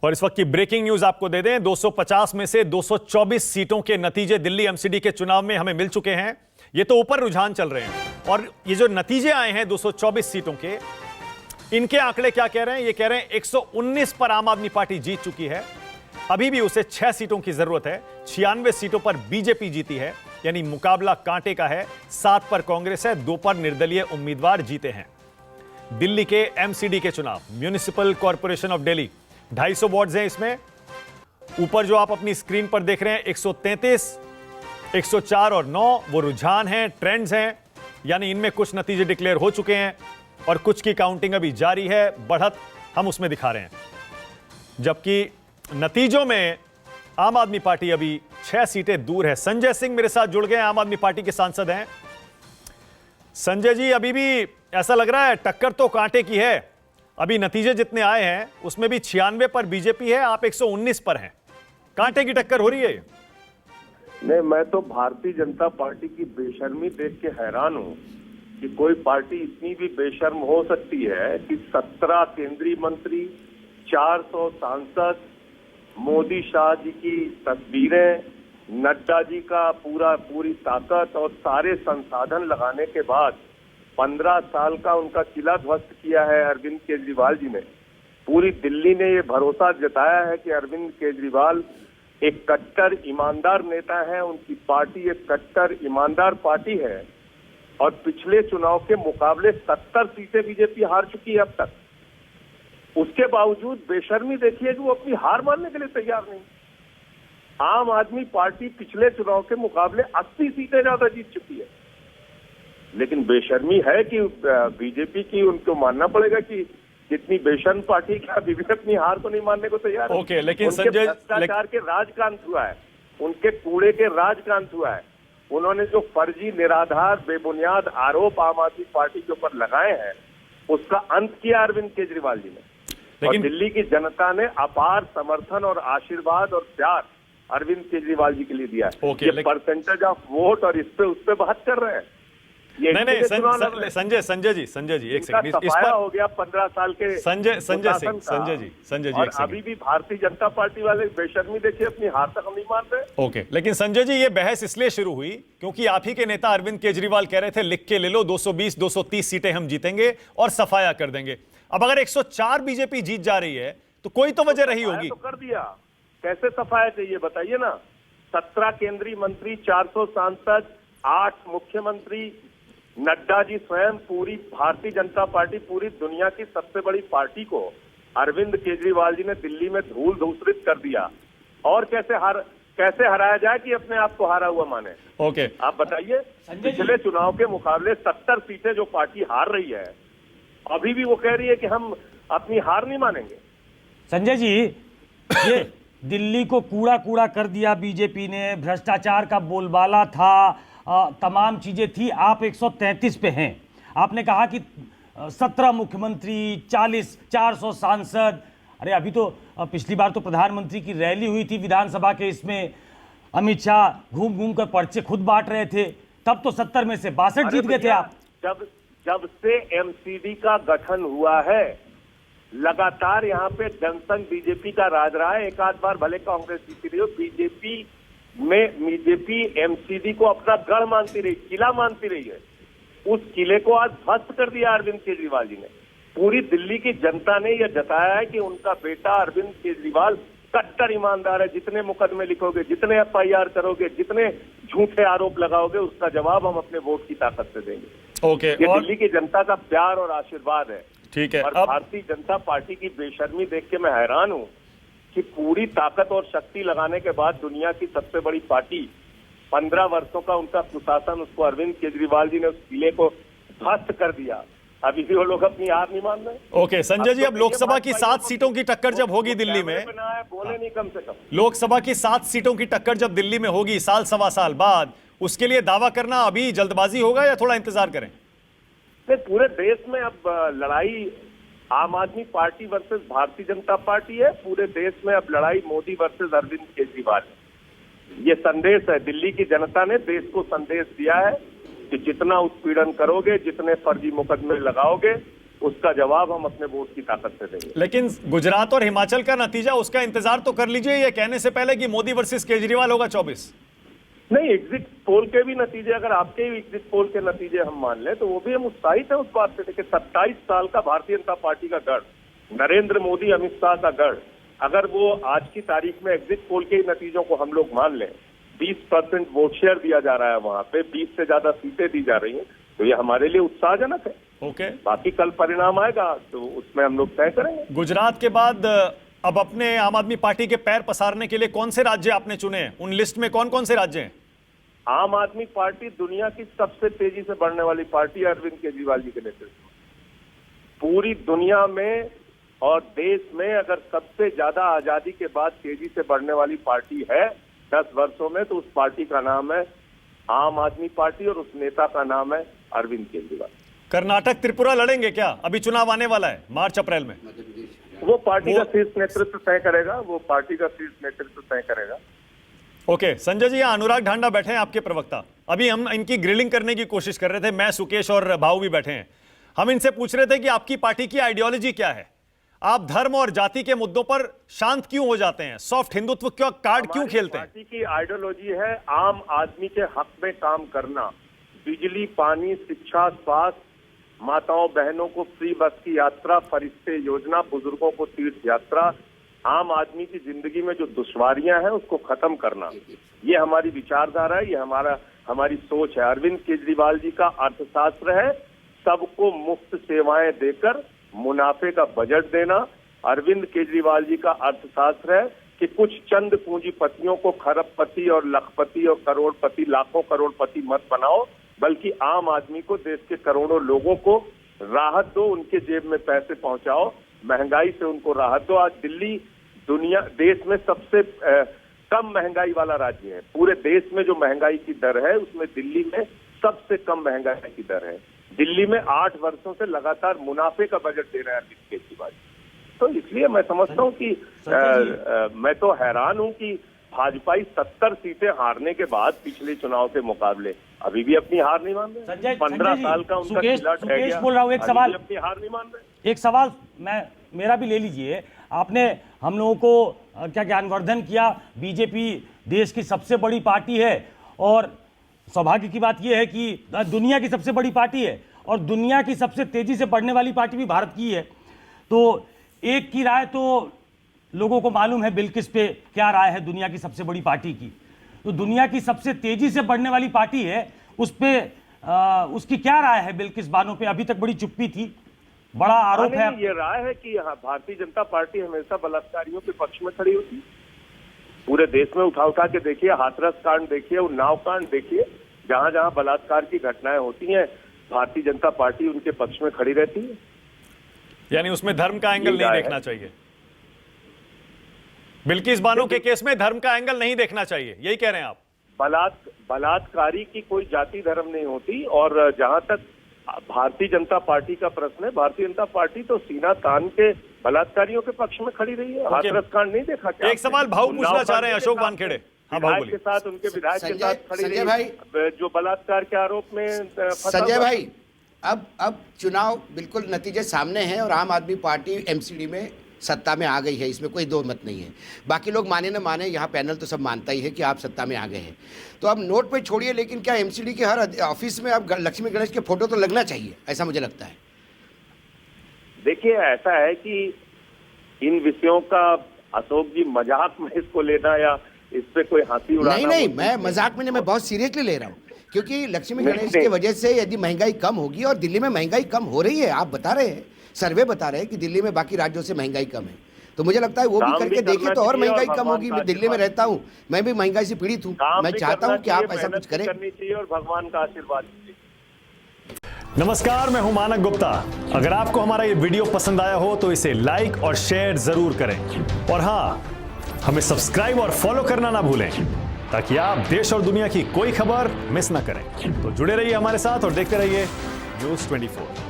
और इस वक्त की ब्रेकिंग न्यूज आपको दे दें, 250 में से 224 सीटों के नतीजे दिल्ली एमसीडी के चुनाव में हमें मिल चुके हैं। ये तो ऊपर रुझान चल रहे हैं और ये जो नतीजे आए हैं 224 सीटों के, इनके आंकड़े क्या कह रहे हैं? ये कह रहे हैं 119 पर आम आदमी पार्टी जीत चुकी है, अभी भी उसे 6 सीटों की जरूरत है। 96 सीटों पर बीजेपी जीती है, यानी मुकाबला कांटे का है। 7 पर कांग्रेस है, 2 पर निर्दलीय उम्मीदवार जीते हैं। दिल्ली के एमसीडी के चुनाव, municipal corporation of Delhi, 250 wards हैं इसमें। ऊपर जो आप अपनी स्क्रीन पर देख रहे हैं 133, 104 और 9 वो रुझान हैं, ट्रेंड्स हैं, यानी इनमें कुछ नतीजे डिक्लेयर हो चुके हैं और कुछ की काउंटिंग अभी जारी है। बढ़त हम उसमें दिखा रहे हैं, जबकि नतीजों में आम आदमी पार्टी अभी 6 सीटें दूर है। संजय सिंह मेरे साथ जुड़ गए, आम आदमी पार्टी के सांसद हैं। संजय जी, अभी भी ऐसा लग रहा है टक्कर तो कांटे की है। अभी नतीजे जितने आए हैं उसमें भी 96 पर बीजेपी है, आप 119 पर हैं। कांटे की टक्कर हो रही है। नहीं, मैं तो भारतीय जनता पार्टी की बेशर्मी देख के हैरान हूं कि कोई पार्टी इतनी भी बेशर्म हो सकती है कि 17 केंद्रीय मंत्री, 400 सांसद, मोदी शाह जी की तस्वीरें, नड्डा जी का पूरी ताकत और सारे संसाधन लगाने के बाद 15 साल का उनका किला ध्वस्त किया है अरविंद केजरीवाल जी ने। पूरी दिल्ली ने ये भरोसा जताया है कि अरविंद केजरीवाल एक कट्टर ईमानदार नेता है, उनकी पार्टी एक कट्टर ईमानदार पार्टी है और पिछले चुनाव के मुकाबले 70 सीटें बीजेपी हार चुकी है अब तक। उसके बावजूद बेशर्मी देखिए कि वो अपनी हार मानने के लिए तैयार नहीं। आम आदमी पार्टी पिछले चुनाव के मुकाबले 80 सीटें ज्यादा जीत चुकी है, लेकिन बेशर्मी है कि बीजेपी की उनको मानना पड़ेगा कि जितनी बेशर्म पार्टी का अभी भी अपनी हार को नहीं मानने को तैयार है। ओके, लेकिन संजय, भ्रष्टाचार के राज का अंत हुआ है, उनके कूड़े के राज का अंत हुआ है। उन्होंने जो फर्जी, निराधार, बेबुनियाद आरोप आम आदमी पार्टी के ऊपर लगाए हैं उसका अंत किया अरविंद केजरीवाल जी ने। लेकिन दिल्ली की जनता ने अपार समर्थन और आशीर्वाद और प्यार अरविंद केजरीवाल जी के लिए दिया है। ये परसेंटेज ऑफ वोट और इस पे बात कर रहे हैं। नहीं, संजय जी एक सेकंड, इस पर हो गया 15 साल के संजय जी और अभी भी भारतीय जनता पार्टी वाले बेशर्मी देखिए, अपनी हार तक हम नहीं मान रहे। ओके, लेकिन संजय जी ये बहस इसलिए शुरू हुई क्योंकि आप ही के नेता अरविंद केजरीवाल कह रहे थे लिख के ले लो 220, 230 सीटें हम जीतेंगे और सफाया कर देंगे। अब अगर 104 बीजेपी जीत जा रही है तो कोई तो वजह रही होगी। तो कर दिया, कैसे सफाया चाहिए बताइए ना। 17 केंद्रीय मंत्री, 400 सांसद, 8 मुख्यमंत्री, नड्डा जी स्वयं, पूरी भारतीय जनता पार्टी, पूरी दुनिया की सबसे बड़ी पार्टी को अरविंद केजरीवाल जी ने दिल्ली में धूल धूसरित कर दिया। और कैसे हराया जाए कि अपने आप को हारा हुआ माने। ओके, आप बताइए, पिछले चुनाव के मुकाबले 70 सीटें जो पार्टी हार रही है, अभी भी वो कह रही है कि हम अपनी हार नहीं मानेंगे। संजय जी, ये दिल्ली को कूड़ा कूड़ा कर दिया बीजेपी ने, भ्रष्टाचार का बोलबाला था, तमाम चीजें थी। आप 133 पे हैं। आपने कहा कि 17 मुख्यमंत्री, 400 सांसद। अरे अभी तो पिछली बार तो प्रधानमंत्री की रैली हुई थी विधानसभा के, इसमें अमित शाह घूम घूम कर पर्चे खुद बांट रहे थे, तब तो 70 में से 62 जीत गए थे आप। जब से एमसीडी का गठन हुआ है लगातार यहाँ पे जनसंघ बीजेपी का राज रहा है। एक आध बार भले कांग्रेस जीती रही हो, बीजेपी एमसीडी को अपना गढ़ मानती रही, किला मानती रही है। उस किले को आज ध्वस्त कर दिया अरविंद केजरीवाल जी ने। पूरी दिल्ली की जनता ने यह जताया है कि उनका बेटा अरविंद केजरीवाल कट्टर ईमानदार है। जितने मुकदमे लिखोगे, जितने एफआईआर करोगे, जितने झूठे आरोप लगाओगे, उसका जवाब हम अपने वोट की ताकत से देंगे। ओके, ये दिल्ली की जनता का प्यार और आशीर्वाद है। ठीक है। और भारतीय जनता पार्टी की बेशर्मी देख के मैं हैरान हूं कि पूरी ताकत और शक्ति लगाने के बाद दुनिया की सबसे बड़ी पार्टी, 15 वर्षों का उनका कुशासन, उसको अरविंद केजरीवाल जी ने उस किले को ध्वस्त कर दिया। अभी भी वो लोग अपनी हार नहीं मान रहे। ओके संजय जी, अब लोकसभा की 7 सीटों की टक्कर जब होगी दिल्ली में, बोले नहीं कम से कम, लोकसभा की 7 सीटों की टक्कर जब दिल्ली में होगी साल सवा साल बाद, उसके लिए दावा करना अभी जल्दबाजी होगा या थोड़ा इंतजार करें? पूरे देश में अब लड़ाई आम आदमी party versus Bharatiya Janata party है। पूरे देश में अब लड़ाई मोदी वर्सेस अरविंद केजरीवाल है। ये संदेश है, दिल्ली की जनता ने देश को संदेश दिया है कि जितना उत्पीड़न करोगे, जितने फर्जी मुकदमे लगाओगे, उसका जवाब हम अपने वोट की ताकत से देंगे। लेकिन गुजरात और हिमाचल का नतीजा, उसका इंतजार तो कर लीजिए, ये कहने से पहले कि मोदी वर्सेस केजरीवाल होगा 24। नहीं, एग्जिट पोल के भी नतीजे, अगर आपके ही एग्जिट पोल के नतीजे हम मान लें तो वो भी हम उत्साहित है उस बात से। देखिए 27 साल का भारतीय जनता पार्टी का गढ़, नरेंद्र मोदी अमित शाह का गढ़, अगर वो आज की तारीख में एग्जिट पोल के नतीजों को हम लोग मान लें, 20% वोट शेयर दिया जा रहा है वहां पे, 20 से ज्यादा सीटें दी जा रही हैं, तो ये हमारे लिए उत्साहजनक है। ओके, बाकी कल परिणाम आएगा तो उसमें हम लोग तय करेंगे। गुजरात के बाद अब अपने आम आदमी पार्टी के पैर पसारने के लिए कौन से राज्य आपने चुने हैं? उन लिस्ट में कौन कौन से राज्य हैं? आम आदमी पार्टी दुनिया की सबसे तेजी से बढ़ने वाली पार्टी है अरविंद केजरीवाल जी के नेतृत्व में। पूरी दुनिया में और देश में अगर सबसे ज्यादा आजादी के बाद तेजी से बढ़ने वाली पार्टी है 10 वर्षों में, तो उस पार्टी का नाम है आम आदमी पार्टी और उस नेता का नाम है अरविंद केजरीवाल। कर्नाटक त्रिपुरा लड़ेंगे क्या? अभी चुनाव आने वाला है मार्च अप्रैल में। वो पार्टी का शीर्ष नेतृत्व तय करेगा, वो पार्टी का शीर्ष नेतृत्व तय करेगा। ओके, संजय जी, यहाँ अनुराग ढांडा बैठे हैं, आपके प्रवक्ता। अभी हम इनकी ग्रिलिंग करने की कोशिश कर रहे थे, मैं, सुकेश और भाऊ भी बैठे हैं। हम इनसे पूछ रहे थे कि आपकी पार्टी की आइडियोलॉजी क्या है, आप धर्म और जाति के मुद्दों पर शांत क्यों हो जाते हैं, सॉफ्ट हिंदुत्व क्यों कार्ड क्यों खेलते हैं? पार्टी की आइडियोलॉजी है आम आदमी के हक में काम करना। बिजली, पानी, शिक्षा, स्वास्थ्य, माताओं बहनों को फ्री बस की यात्रा, फरिश्ते योजना, बुजुर्गों को तीर्थ यात्रा, आम आदमी की जिंदगी में जो दुश्वारियां हैं उसको खत्म करना, ये हमारी विचारधारा है, ये हमारी सोच है। अरविंद केजरीवाल जी का अर्थशास्त्र है सबको मुफ्त सेवाएं देकर मुनाफे का बजट देना। अरविंद केजरीवाल जी का अर्थशास्त्र है कि कुछ चंद पूंजीपतियों को खरबपति और लखपति और करोड़पति, लाखों करोड़पति मत बनाओ, बल्कि आम आदमी को, देश के करोड़ों लोगों को राहत दो, उनके जेब में पैसे पहुंचाओ, महंगाई से उनको राहत दो। आज दिल्ली देश में सबसे कम महंगाई वाला राज्य है। पूरे देश में जो महंगाई की दर है उसमें दिल्ली में सबसे कम महंगाई की दर है। दिल्ली में 8 वर्षों से लगातार मुनाफे का बजट दे रहे हैं अरविंद केजरीवाल। तो इसलिए मैं समझता हूँ कि मैं तो हैरान हूँ कि भाजपाई 70 सीटें हारने के बाद पिछले चुनाव के मुकाबले अभी भी अपनी हार नहीं मान रहे। 15 साल का उनका किला ढह गया, बोल रहा हूँ, एक सवाल, अपनी हार नहीं मान रहे। एक सवाल मेरा भी ले लीजिए। आपने हम लोगों को क्या ज्ञानवर्धन किया, बीजेपी देश की सबसे बड़ी पार्टी है और सौभाग्य की बात यह है कि दुनिया की सबसे बड़ी पार्टी है और दुनिया की सबसे तेजी से बढ़ने वाली पार्टी भी भारत की है। तो एक की राय तो लोगों को मालूम है बिल्किस पे क्या राय है दुनिया की सबसे बड़ी पार्टी की। तो दुनिया की सबसे तेजी से बढ़ने वाली पार्टी है, उस पे उसकी क्या राय है बिल्किस बानो पे? अभी तक बड़ी चुप्पी थी, बड़ा आरोप है। ये राय है कि भारतीय जनता पार्टी हमेशा बलात्कारियों के पक्ष में खड़ी होती। पूरे देश में उठा के देखिए, हाथरस कांड देखिए, उन्नाव कांड देखिए, जहां जहां बलात्कार की घटनाएं होती हैं भारतीय जनता पार्टी उनके पक्ष में खड़ी रहती है। यानी उसमें धर्म का एंगल नहीं देखना चाहिए। बिल्किस बानो के केस में धर्म का एंगल नहीं देखना चाहिए, यही कह रहे हैं आप? बलात्कारी की कोई जाति धर्म नहीं होती। और जहां तक भारतीय जनता पार्टी का प्रश्न है, भारतीय जनता पार्टी तो सीना तान के बलात्कारियों के पक्ष में खड़ी रही है। हाथरस कांड नहीं देखा क्या? एक सवाल भाऊ पूछना चाह रहे हैं, अशोक वानखेड़े। हाँ, भाऊ के साथ, उनके विधायक के साथ खड़ी रही भाई, जो बलात्कार के आरोप में संजय भाई, अब चुनाव बिल्कुल नतीजे सामने हैं और आम आदमी पार्टी एमसीडी में सत्ता में आ गई है, इसमें कोई दो मत नहीं है। बाकी लोग माने ना माने, यहाँ पैनल तो सब मानता ही है कि आप सत्ता में आ गए हैं। तो अब नोट पे छोड़िए, लेकिन क्या एमसीडी के हर ऑफिस में अब लक्ष्मी गणेश के फोटो तो लगना चाहिए, ऐसा मुझे लगता है। देखिए, ऐसा है कि इन विषयों का अशोक जी मजाक में इसको लेना या इस पे कोई हंसी उड़ाना, नहीं, मैं मजाक में नहीं, मैं बहुत सीरियसली ले रहा हूँ, क्योंकि लक्ष्मी गणेश की वजह से यदि महंगाई कम होगी, और दिल्ली में महंगाई कम हो रही है, आप बता रहे हैं, सर्वे बता रहे हैं कि दिल्ली में बाकी राज्यों से महंगाई कम है, तो मुझे लगता है वो भी करके देखें तो और महंगाई कम होगी। मैं दिल्ली में रहता हूँ, मैं भी महंगाई से पीड़ित हूँ, मैं चाहता हूँ कि आप ऐसा कुछ करें। करनी चाहिए और भगवान का आशीर्वाद। नमस्कार, मैं हूं मानक गुप्ता। अगर आपको हमारा ये वीडियो पसंद आया हो तो इसे लाइक और शेयर जरूर करें, और हाँ, हमें सब्सक्राइब और फॉलो करना ना भूलें, ताकि आप देश और दुनिया की कोई खबर मिस ना करें। तो जुड़े रहिए हमारे साथ और देखते रहिए News 24।